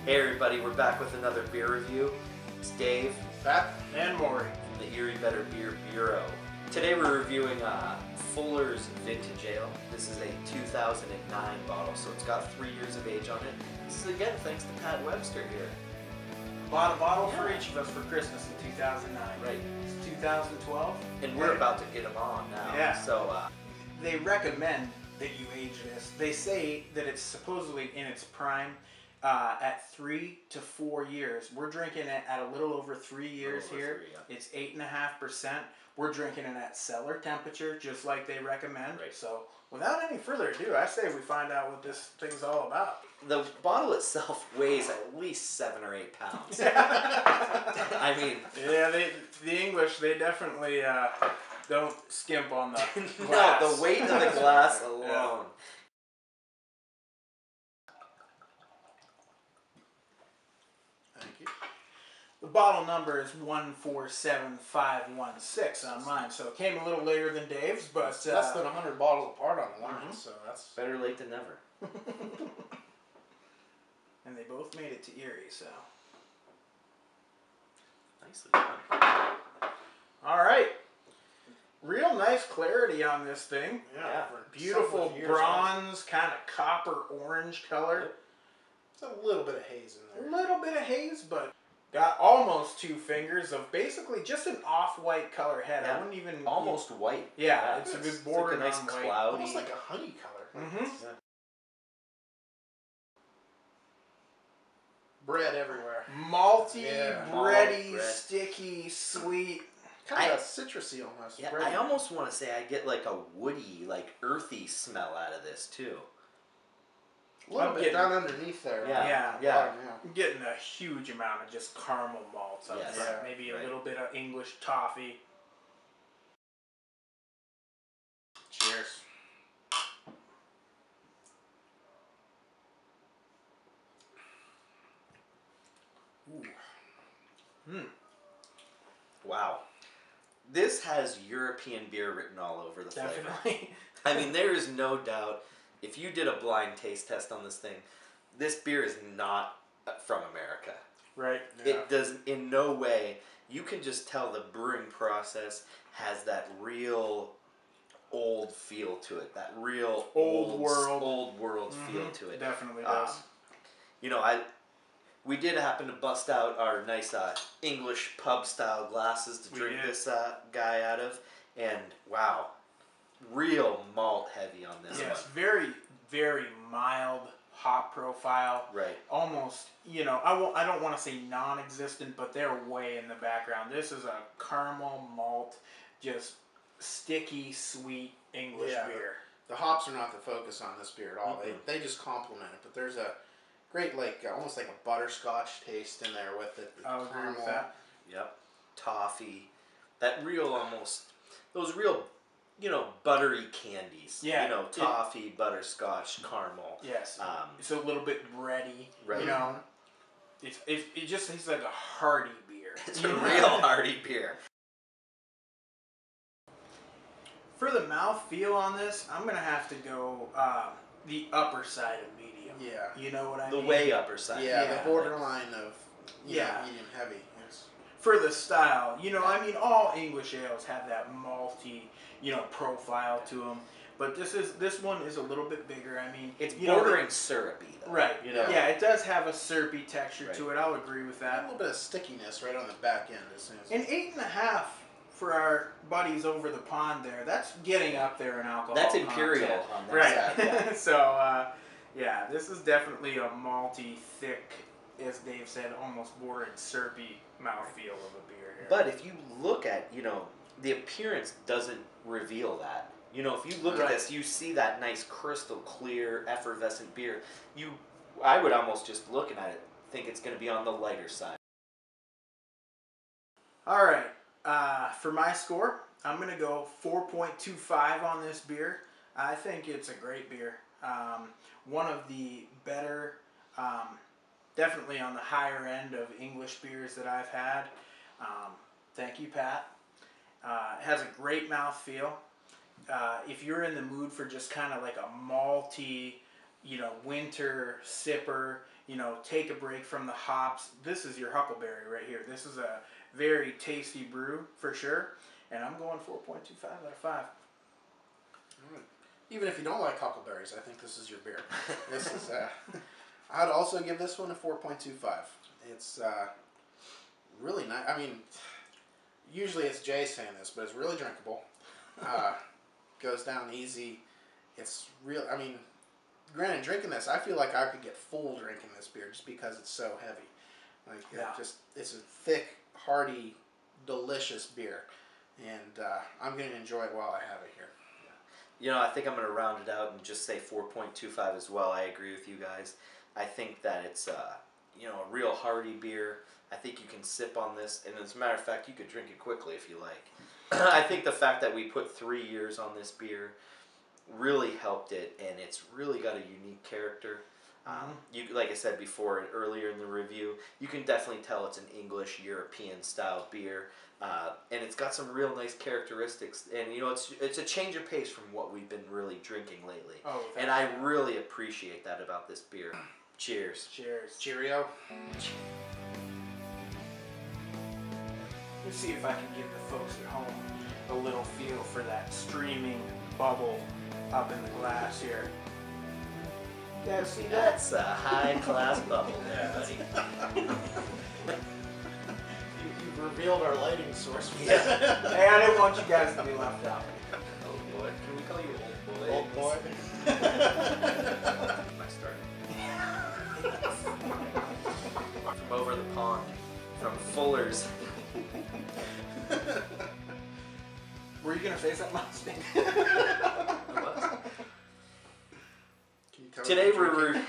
Hey everybody, we're back with another beer review. It's Dave, Pat, and Maury from the Erie Better Beer Bureau. Today we're reviewing Fuller's Vintage Ale. This is a 2009 bottle, so it's got 3 years of age on it. This is again thanks to Pat Webster here. bought a bottle for each of us for Christmas in 2009. Right. It's 2012. And we're about to get them on now. Yeah. So, they recommend that you age this. They say that it's supposedly in its prime at 3 to 4 years. We're drinking it at a little over 3 years here. 3, yeah. It's 8.5%. We're drinking it at cellar temperature, just like they recommend. Right. So, without any further ado, I say we find out what this thing's all about. the bottle itself weighs at least 7 or 8 pounds. I mean... Yeah, the English, they definitely don't skimp on the glass. No, the weight of the glass alone. Yeah. Thank you. The bottle number is 147516 on mine, so it came a little later than Dave's, but... It's less than 100 bottles apart on the line, so that's... Better late than never. And they both made it to Erie, so... Nicely done. Alright. Real nice clarity on this thing. Yeah. for Beautiful several years bronze, kind of copper orange color. on. There's a little bit of haze in A there. little bit of haze, but got almost 2 fingers of basically just an off-white color head. Yeah. I wouldn't even... Almost white. Yeah, it's a It's good border like a nice on white. cloud. Almost like a honey color. Mm-hmm. Yeah. Bread everywhere. Malty, Yeah. bready, Bread. sticky, sweet. Kind of citrusy almost. Yeah, Bread. I almost want to say I get like a woody, like earthy smell out of this too. A little I'm bit getting- down underneath there. Yeah. Yeah. Bottom, I'm getting a huge amount of just caramel malts up Yes. there. Yeah, Maybe a right. little bit of English toffee. Cheers. Ooh. Hmm. Wow. This has European beer written all over the flavor. Definitely. I mean, there is no doubt, if you did a blind taste test on this thing, this beer is not from America. Right. Yeah. It does in no way. You can just tell the brewing process has that real old feel to it. That real Old world. feel to it. Definitely does. You know, we did happen to bust out our nice English pub style glasses to We drink did. this guy out of, and wow, real malt heavy on this Yes, one. very, very mild hop profile. Right. Almost, you know, I don't want to say non-existent, but they're way in the background. This is a caramel malt, just sticky, sweet English Yeah. beer. The hops are not the focus on this beer at all. Mhm. They just complement it, but there's a great, like, almost like a butterscotch taste in there with it. The I'll agree with that. Yep. Toffee. That real almost, those real, you know, buttery candies. Yeah, You know, toffee, butterscotch, caramel. Yes. Um, It's a little bit bready. Right. You know, it just tastes like a hearty beer. It's a real hearty beer. For the mouthfeel on this, I'm going to have to go the upper side of medium. Yeah. You know what I The mean? way upper side. Yeah, Yeah. the borderline of Yeah. medium heavy. Yes. For the style, you know, I mean, all English ales have that malty, you know, profile to them. But this one is a little bit bigger. I mean, It's you know, bordering syrupy, though. right. You know? Yeah, it does have a syrupy texture Right. to it. I'll agree with A that. little bit of stickiness right on the back end as soon as An 8.5 for our buddies over the pond there. That's getting up there in alcohol. That's imperial content. on that Right. side. Yeah. So, yeah, this is definitely a malty, thick, as Dave said, almost bordering syrupy mouthfeel of a beer here. But if you look at, you know, the appearance doesn't reveal that. You know, if you look at Right. this, you see that nice crystal clear, effervescent beer. I would almost just looking at it think it's going to be on the lighter side. All right, for my score, I'm going to go 4.25 on this beer. I think it's a great beer. One of the better, definitely on the higher end of English beers that I've had. Thank you, Pat. It has a great mouthfeel. If you're in the mood for just kind of like a malty, you know, winter sipper, you know, take a break from the hops, this is your Huckleberry right here. This is a very tasty brew for sure. And I'm going 4.25 out of 5. Even if you don't like huckleberries, I think this is your beer. This is. I'd also give this one a 4.25. It's really nice. I mean, usually it's Jay saying this, but it's really drinkable. Goes down easy. It's real. I mean, granted, drinking this, I feel like I could get full drinking this beer just because it's so heavy. Like, it's a thick, hearty, delicious beer, and I'm going to enjoy it while I have it here. You know, I think I'm going to round it out and just say 4.25 as well. I agree with you guys. I think that it's you know, a real hearty beer. I think you can sip on this, and as a matter of fact, you could drink it quickly if you like. I think the fact that we put 3 years on this beer really helped it, and it's really got a unique character. You, like I said before, earlier in the review, you can definitely tell it's an English European style beer, and it's got some real nice characteristics. And you know, it's a change of pace from what we've been really drinking lately. Oh, and I really appreciate that about this beer. Cheers. Cheers. Cheerio. Let's see if I can give the folks at home a little feel for that streaming bubble up in the glass here. You guys see that? That's a high-class bubble there, buddy. You've revealed our lighting source. Yeah. Hey, I didn't want you guys to be left out. Oh boy, can we call you old boy? Old boy. My start. From over the pond, from Fuller's. Were you gonna say something else? Today we're